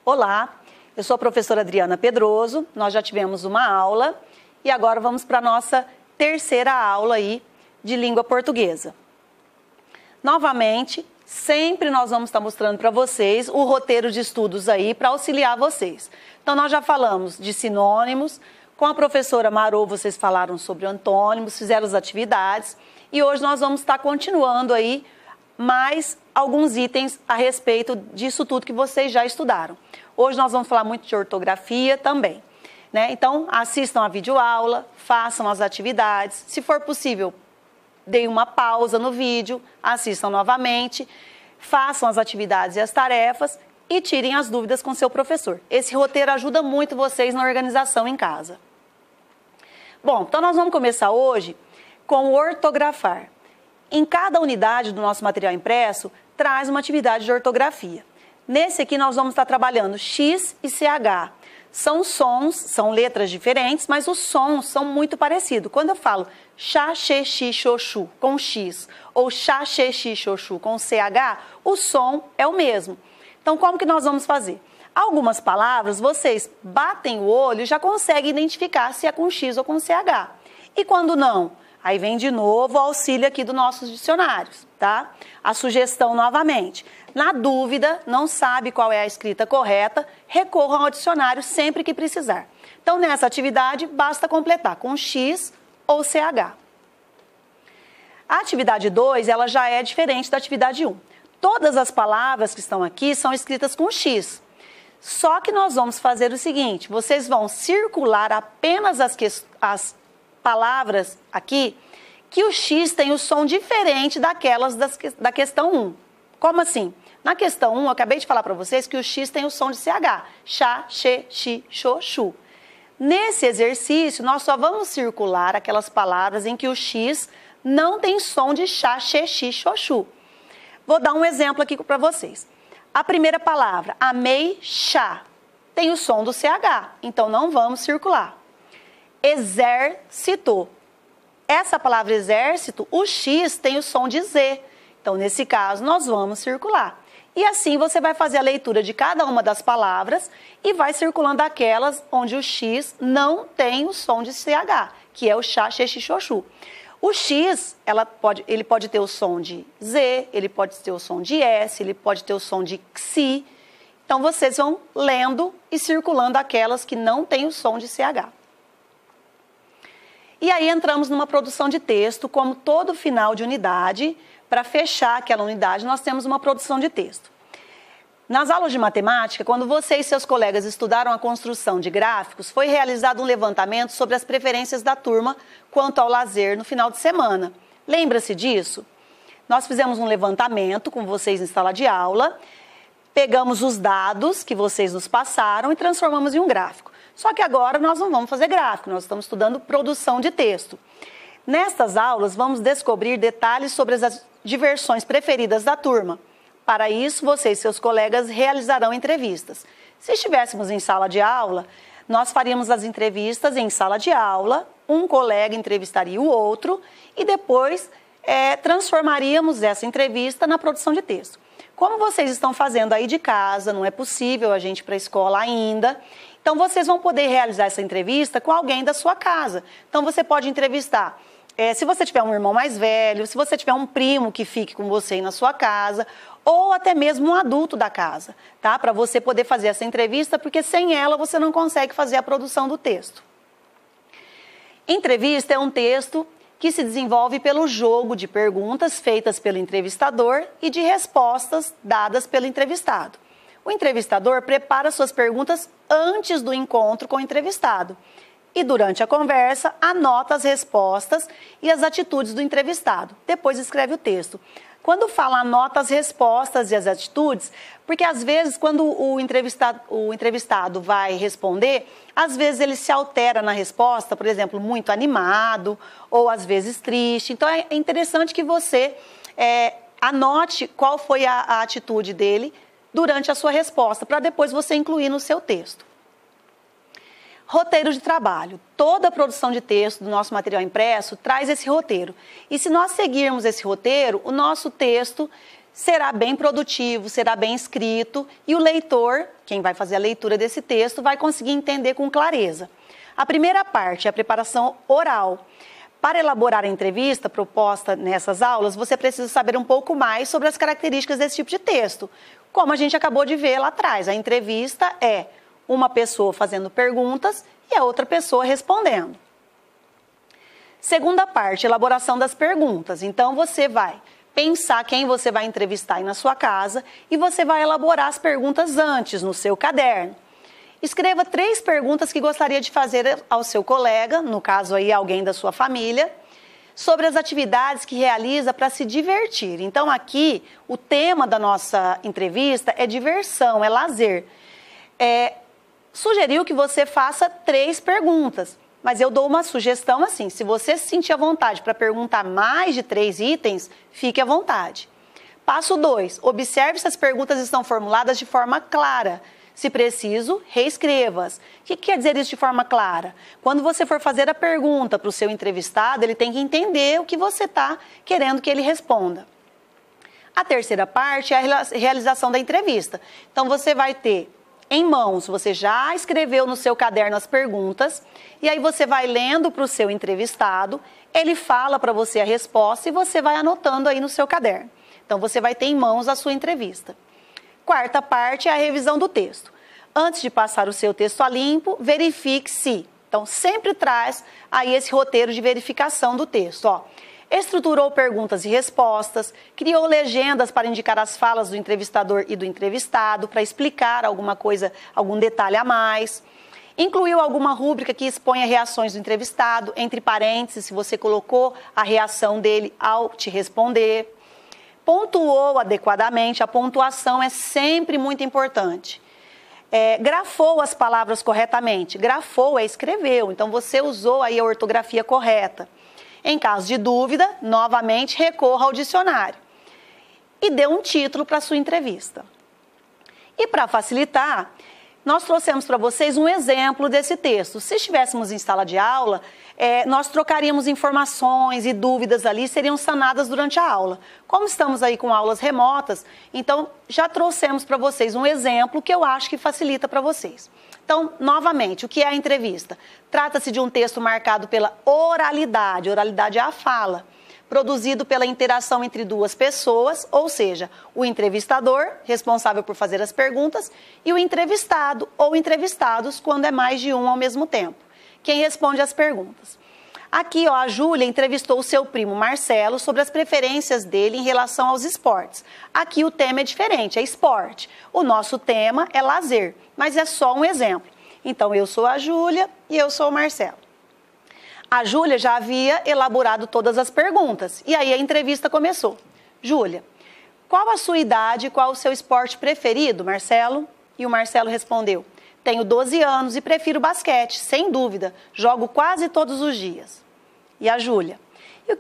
Olá, eu sou a professora Adriana Pedroso, nós já tivemos uma aula e agora vamos para a nossa terceira aula aí de língua portuguesa. Novamente, sempre nós vamos estar mostrando para vocês o roteiro de estudos aí para auxiliar vocês. Então nós já falamos de sinônimos, com a professora Marô vocês falaram sobre antônimos, fizeram as atividades e hoje nós vamos estar continuando aí mais alguns itens a respeito disso tudo que vocês já estudaram. Hoje nós vamos falar muito de ortografia também, né? Então assistam a videoaula, façam as atividades, se for possível, deem uma pausa no vídeo, assistam novamente, façam as atividades e as tarefas e tirem as dúvidas com seu professor. Esse roteiro ajuda muito vocês na organização em casa. Bom, então nós vamos começar hoje com o ortografar. Em cada unidade do nosso material impresso, traz uma atividade de ortografia. Nesse aqui nós vamos estar trabalhando X e CH. São sons, são letras diferentes, mas os sons são muito parecidos. Quando eu falo chá, xê, xi, xoxu com X ou chá, xê, xi, xoxu com CH, o som é o mesmo. Então, como que nós vamos fazer? Algumas palavras, vocês batem o olho e já conseguem identificar se é com X ou com CH. E quando não? Aí vem de novo o auxílio aqui dos nossos dicionários, tá? A sugestão novamente. Na dúvida, não sabe qual é a escrita correta, recorram ao dicionário sempre que precisar. Então, nessa atividade, basta completar com X ou CH. A atividade 2, ela já é diferente da atividade 1. Todas as palavras que estão aqui são escritas com X. Só que nós vamos fazer o seguinte, vocês vão circular apenas as palavras aqui, que o X tem o som diferente daquelas da questão 1. Como assim? Na questão 1, eu acabei de falar para vocês que o X tem o som de CH. Chá, xê, xi, xô, chu. Nesse exercício, nós só vamos circular aquelas palavras em que o X não tem som de chá, xê, xi, xô, chu. Vou dar um exemplo aqui para vocês. A primeira palavra, amei, chá, tem o som do CH, então não vamos circular. Exército. Essa palavra exército, o X tem o som de Z. Então, nesse caso, nós vamos circular. E assim você vai fazer a leitura de cada uma das palavras e vai circulando aquelas onde o X não tem o som de CH, que é o chá, xê, xi, xoxu. O X, ele pode ter o som de Z, ele pode ter o som de S, ele pode ter o som de XI. Então, vocês vão lendo e circulando aquelas que não têm o som de CH. E aí entramos numa produção de texto, como todo final de unidade, para fechar aquela unidade, nós temos uma produção de texto. Nas aulas de matemática, quando você e seus colegas estudaram a construção de gráficos, foi realizado um levantamento sobre as preferências da turma quanto ao lazer no final de semana. Lembra-se disso? Nós fizemos um levantamento com vocês em sala de aula, pegamos os dados que vocês nos passaram e transformamos em um gráfico. Só que agora nós não vamos fazer gráfico, nós estamos estudando produção de texto. Nestas aulas, vamos descobrir detalhes sobre as diversões preferidas da turma. Para isso, você e seus colegas realizarão entrevistas. Se estivéssemos em sala de aula, nós faríamos as entrevistas em sala de aula, um colega entrevistaria o outro e depois transformaríamos essa entrevista na produção de texto. Como vocês estão fazendo aí de casa, não é possível a gente ir para a escola ainda, então vocês vão poder realizar essa entrevista com alguém da sua casa. Então você pode entrevistar, se você tiver um irmão mais velho, se você tiver um primo que fique com você aí na sua casa, ou até mesmo um adulto da casa, tá? Para você poder fazer essa entrevista, porque sem ela você não consegue fazer a produção do texto. Entrevista é um texto que se desenvolve pelo jogo de perguntas feitas pelo entrevistador e de respostas dadas pelo entrevistado. O entrevistador prepara suas perguntas antes do encontro com o entrevistado e, durante a conversa, anota as respostas e as atitudes do entrevistado. Depois escreve o texto. Quando fala anota as respostas e as atitudes, porque às vezes quando o entrevistado vai responder, às vezes ele se altera na resposta, por exemplo, muito animado ou às vezes triste. Então é interessante que você anote qual foi a atitude dele durante a sua resposta, para depois você incluir no seu texto. Roteiro de trabalho. Toda a produção de texto do nosso material impresso traz esse roteiro. E se nós seguirmos esse roteiro, o nosso texto será bem produtivo, será bem escrito e o leitor, quem vai fazer a leitura desse texto, vai conseguir entender com clareza. A primeira parte é a preparação oral. Para elaborar a entrevista proposta nessas aulas, você precisa saber um pouco mais sobre as características desse tipo de texto. Como a gente acabou de ver lá atrás, a entrevista é uma pessoa fazendo perguntas e a outra pessoa respondendo. Segunda parte, elaboração das perguntas. Então, você vai pensar quem você vai entrevistar aí na sua casa e você vai elaborar as perguntas antes no seu caderno. Escreva 3 perguntas que gostaria de fazer ao seu colega, no caso aí alguém da sua família, sobre as atividades que realiza para se divertir. Então aqui o tema da nossa entrevista é diversão, é lazer. Sugeriu que você faça 3 perguntas, mas eu dou uma sugestão assim, se você se sentir à vontade para perguntar mais de 3 itens, fique à vontade. Passo 2, observe se as perguntas estão formuladas de forma clara. Se preciso, reescreva-as. O que quer dizer isso de forma clara? Quando você for fazer a pergunta para o seu entrevistado, ele tem que entender o que você está querendo que ele responda. A terceira parte é a realização da entrevista. Então, você vai ter em mãos, você já escreveu no seu caderno as perguntas, e aí você vai lendo para o seu entrevistado, ele fala para você a resposta e você vai anotando aí no seu caderno. Então, você vai ter em mãos a sua entrevista. Quarta parte é a revisão do texto. Antes de passar o seu texto a limpo, verifique se. Então, sempre traz aí esse roteiro de verificação do texto. Estruturou perguntas e respostas, criou legendas para indicar as falas do entrevistador e do entrevistado, para explicar alguma coisa, algum detalhe a mais. Incluiu alguma rúbrica que exponha reações do entrevistado, entre parênteses, se você colocou a reação dele ao te responder. Pontuou adequadamente, a pontuação é sempre muito importante. Grafou as palavras corretamente. Grafou é escreveu, então você usou aí a ortografia correta. Em caso de dúvida, novamente recorra ao dicionário. E dê um título para a sua entrevista. E para facilitar, nós trouxemos para vocês um exemplo desse texto. Se estivéssemos em sala de aula, nós trocaríamos informações e dúvidas ali, seriam sanadas durante a aula. Como estamos aí com aulas remotas, então já trouxemos para vocês um exemplo que eu acho que facilita para vocês. Então, novamente, o que é a entrevista? Trata-se de um texto marcado pela oralidade. Oralidade é a fala. Produzido pela interação entre 2 pessoas, ou seja, o entrevistador, responsável por fazer as perguntas, e o entrevistado ou entrevistados, quando é mais de um ao mesmo tempo. Quem responde as perguntas. Aqui, a Júlia entrevistou o seu primo Marcelo sobre as preferências dele em relação aos esportes. Aqui o tema é diferente, é esporte. O nosso tema é lazer, mas é só um exemplo. Então, eu sou a Júlia e eu sou o Marcelo. A Júlia já havia elaborado todas as perguntas e aí a entrevista começou. Júlia, qual a sua idade e qual o seu esporte preferido, Marcelo? E o Marcelo respondeu, tenho 12 anos e prefiro basquete, sem dúvida, jogo quase todos os dias. E a Júlia, e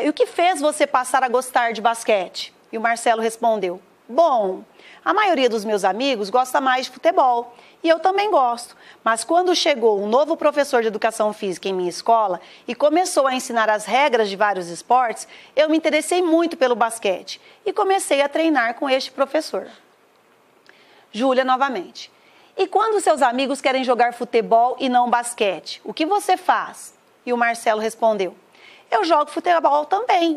o que fez você passar a gostar de basquete? E o Marcelo respondeu, bom, a maioria dos meus amigos gosta mais de futebol e eu também gosto, mas quando chegou um novo professor de educação física em minha escola e começou a ensinar as regras de vários esportes, eu me interessei muito pelo basquete e comecei a treinar com este professor. Júlia novamente, e quando seus amigos querem jogar futebol e não basquete, o que você faz? E o Marcelo respondeu, eu jogo futebol também,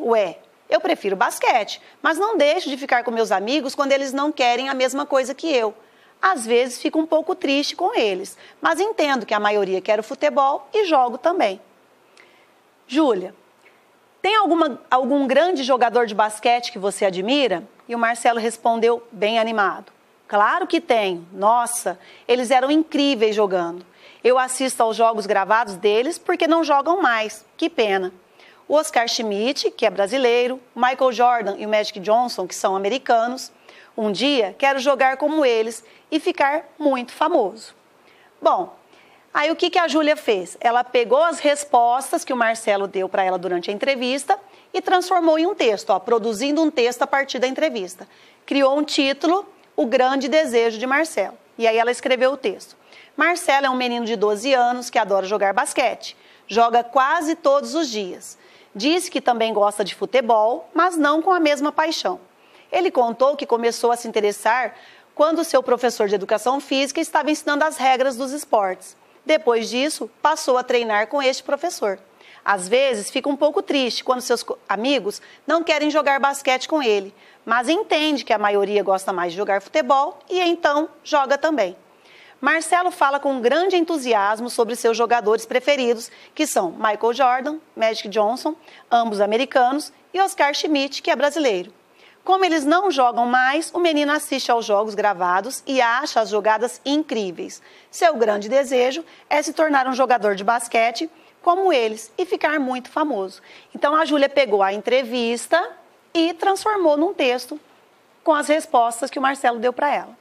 eu prefiro basquete, mas não deixo de ficar com meus amigos quando eles não querem a mesma coisa que eu. Às vezes fico um pouco triste com eles, mas entendo que a maioria quer o futebol e jogo também. Júlia, tem algum grande jogador de basquete que você admira? E o Marcelo respondeu bem animado. Claro que tenho. Nossa, eles eram incríveis jogando. Eu assisto aos jogos gravados deles porque não jogam mais. Que pena. O Oscar Schmidt, que é brasileiro, o Michael Jordan e o Magic Johnson, que são americanos. Um dia quero jogar como eles e ficar muito famoso. Bom, aí o que a Júlia fez? Ela pegou as respostas que o Marcelo deu para ela durante a entrevista e transformou em um texto, produzindo um texto a partir da entrevista. Criou um título, O Grande Desejo de Marcelo. E aí ela escreveu o texto. Marcelo é um menino de 12 anos que adora jogar basquete. Joga quase todos os dias. Diz que também gosta de futebol, mas não com a mesma paixão. Ele contou que começou a se interessar quando seu professor de educação física estava ensinando as regras dos esportes. Depois disso, passou a treinar com este professor. Às vezes, fica um pouco triste quando seus amigos não querem jogar basquete com ele, mas entende que a maioria gosta mais de jogar futebol e então joga também. Marcelo fala com grande entusiasmo sobre seus jogadores preferidos, que são Michael Jordan, Magic Johnson, ambos americanos, e Oscar Schmidt, que é brasileiro. Como eles não jogam mais, o menino assiste aos jogos gravados e acha as jogadas incríveis. Seu grande desejo é se tornar um jogador de basquete como eles e ficar muito famoso. Então a Júlia pegou a entrevista e transformou num texto com as respostas que o Marcelo deu para ela.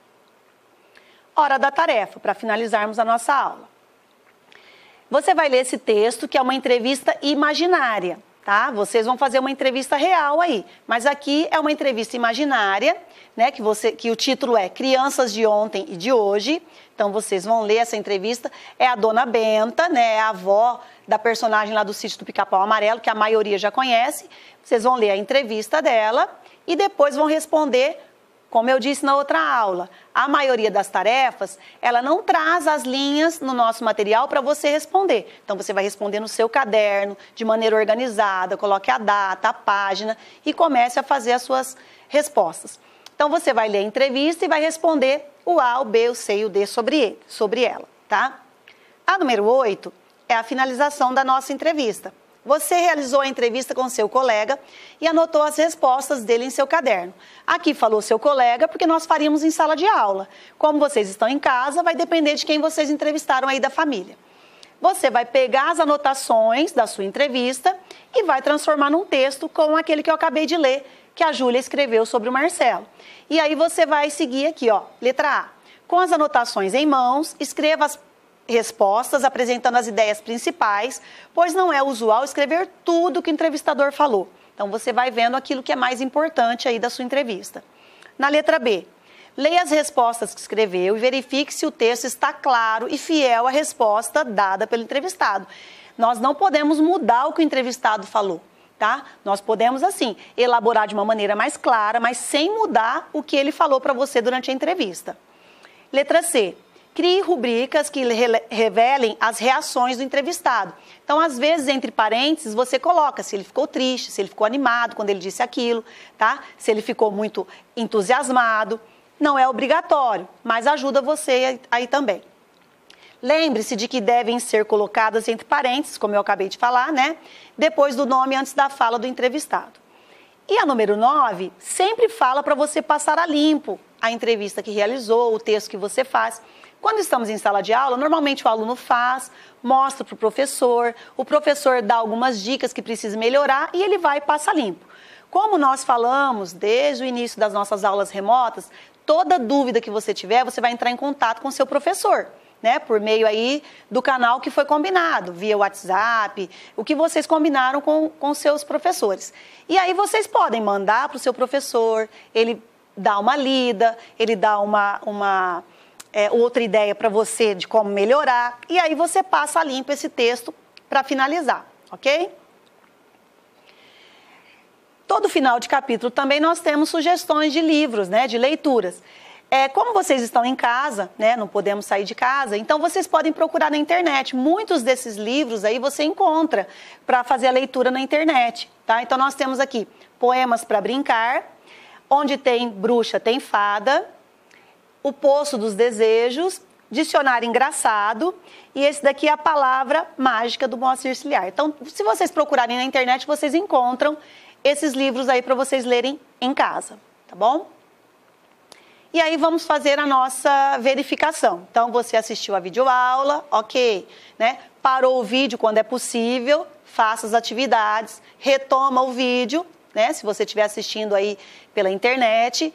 Hora da tarefa, para finalizarmos a nossa aula. Você vai ler esse texto, que é uma entrevista imaginária, tá? Vocês vão fazer uma entrevista real aí, mas aqui é uma entrevista imaginária, né? Que o título é Crianças de Ontem e de Hoje. Então vocês vão ler essa entrevista. É a Dona Benta, né? É a avó da personagem lá do Sítio do Pica-Pau Amarelo, que a maioria já conhece. Vocês vão ler a entrevista dela e depois vão responder. Como eu disse na outra aula, a maioria das tarefas, ela não traz as linhas no nosso material para você responder. Então, você vai responder no seu caderno, de maneira organizada, coloque a data, a página e comece a fazer as suas respostas. Então, você vai ler a entrevista e vai responder o A, o B, o C e o D sobre ela, tá? A número 8 é a finalização da nossa entrevista. Você realizou a entrevista com seu colega e anotou as respostas dele em seu caderno. Aqui falou seu colega porque nós faríamos em sala de aula. Como vocês estão em casa, vai depender de quem vocês entrevistaram aí da família. Você vai pegar as anotações da sua entrevista e vai transformar num texto como aquele que eu acabei de ler, que a Júlia escreveu sobre o Marcelo. E aí você vai seguir aqui, ó, letra A. Com as anotações em mãos, escreva as respostas apresentando as ideias principais, pois não é usual escrever tudo que o entrevistador falou. Então, você vai vendo aquilo que é mais importante aí da sua entrevista. Na letra B, leia as respostas que escreveu e verifique se o texto está claro e fiel à resposta dada pelo entrevistado. Nós não podemos mudar o que o entrevistado falou, tá? Nós podemos, assim, elaborar de uma maneira mais clara, mas sem mudar o que ele falou para você durante a entrevista. Letra C. Crie rubricas que revelem as reações do entrevistado. Então, às vezes, entre parênteses, você coloca se ele ficou triste, se ele ficou animado quando ele disse aquilo, tá? Se ele ficou muito entusiasmado. Não é obrigatório, mas ajuda você aí também. Lembre-se de que devem ser colocadas entre parênteses, como eu acabei de falar, né? Depois do nome, antes da fala do entrevistado. E a número 9, sempre fala para você passar a limpo a entrevista que realizou, o texto que você faz. Quando estamos em sala de aula, normalmente o aluno faz, mostra para o professor dá algumas dicas que precisa melhorar e ele vai e passa limpo. Como nós falamos desde o início das nossas aulas remotas, toda dúvida que você tiver, você vai entrar em contato com o seu professor, né? Por meio aí do canal que foi combinado, via WhatsApp, o que vocês combinaram com seus professores. E aí vocês podem mandar para o seu professor, ele dá uma lida, ele dá outra ideia para você de como melhorar, e aí você passa a limpo esse texto para finalizar, ok? Todo final de capítulo também nós temos sugestões de livros, né, de leituras. Como vocês estão em casa, né, não podemos sair de casa, então vocês podem procurar na internet. Muitos desses livros aí você encontra para fazer a leitura na internet, tá? Então nós temos aqui Poemas para Brincar, Onde Tem Bruxa Tem Fada, O Poço dos Desejos, Dicionário Engraçado, e esse daqui é a Palavra Mágica do Moacir Ciliar. Então, se vocês procurarem na internet, vocês encontram esses livros aí para vocês lerem em casa, tá bom? E aí vamos fazer a nossa verificação. Então, você assistiu a videoaula, ok, né? Parou o vídeo quando é possível, faça as atividades, retoma o vídeo, né? Se você estiver assistindo aí pela internet,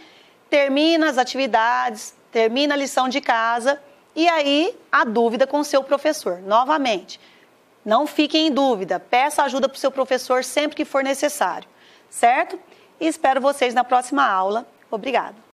termina as atividades, termina a lição de casa e aí a dúvida com o seu professor. Novamente, não fique em dúvida, peça ajuda para o seu professor sempre que for necessário, certo? E espero vocês na próxima aula. Obrigada.